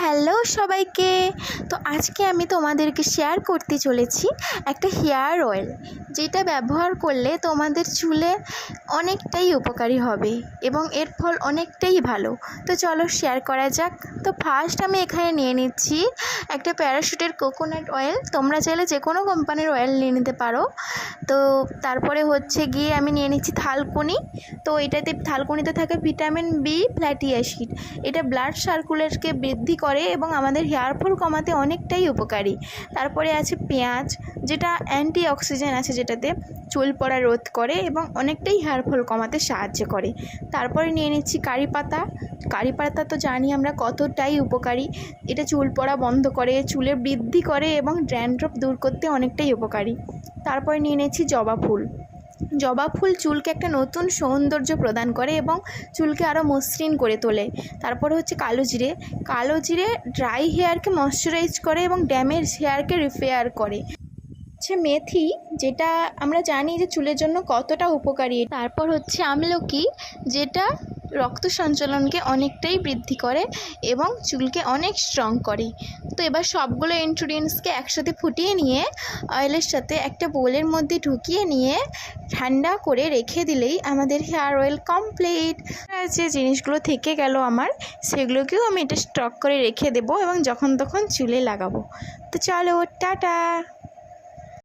Hello সবাইকে। তো আজকে আমি তোমাদেরকে শেয়ার করতে চলেছি একটা হেয়ার অয়েল, যেটা ব্যবহার করলে তোমাদের চুলে অনেকটাই উপকারী হবে এবং এর ফল অনেকটাই ভালো। তো চলো শেয়ার করা যাক। তো ফার্স্ট আমি এখানে নিয়ে নিচ্ছি একটা প্যারাশুটের কোকোনাট অয়েল। তোমরা চাইলে যে কোনো কোম্পানির অয়েল নিয়ে নিতে পারো। তো তারপরে হচ্ছে গিয়ে আমি নিয়ে নিচ্ছি থালকুনি। তো এটাতে থালকুনিতে থাকে ভিটামিন বি ফ্ল্যাটি অ্যাসিড। এটা ব্লাড সার্কুলেশনকে বৃদ্ধি করে এবং আমাদের হেয়ার ফল কমাতে অনেকটাই উপকারী। তারপরে আছে পেঁয়াজ, যেটা অ্যান্টি অক্সিডেন্ট আছে, যেটাতে চুল পড়া রোধ করে এবং অনেকটাই হেয়ার ফল কমাতে সাহায্য করে। তারপরে নিয়ে নিচ্ছি কারি পাতা। কারি পাতা তো জানি আমরা কতটাই উপকারী। এটা চুল পড়া বন্ধ করে, চুলের বৃদ্ধি করে এবং ড্যান্ড্রফ দূর করতে অনেকটাই উপকারী। তারপরে নিয়ে নিচ্ছি জবা ফুল। জবা ফুল চুলকে একটা নতুন সৌন্দর্য প্রদান করে এবং চুলকে আরও মসৃণ করে তোলে। তারপরে হচ্ছে কালো জিরে। কালো জিরে ড্রাই হেয়ারকে ময়শ্চারাইজ করে এবং ড্যামেজ হেয়ারকে রিপেয়ার করে। হচ্ছে মেথি, যেটা আমরা জানি যে চুলের জন্য কতটা উপকারী। তারপর হচ্ছে আমলকি, যেটা রক্ত সঞ্চালনকে অনেকটাই বৃদ্ধি করে এবং চুলকে অনেক স্ট্রং করে। তো এবার সবগুলো ইনগ্রিডিয়েন্টসকে একসাথে ফুটিয়ে নিয়ে অয়েলের সাথে একটা বোলের মধ্যে ঢুকিয়ে নিয়ে ঠান্ডা করে রেখে দিলেই আমাদের হেয়ার অয়েল কমপ্লিট। যে জিনিসগুলো থেকে গেল আমার, সেগুলোকেও আমি এটা স্টক করে রেখে দেবো এবং যখন তখন চুলে লাগাবো। তো চলো টাটা।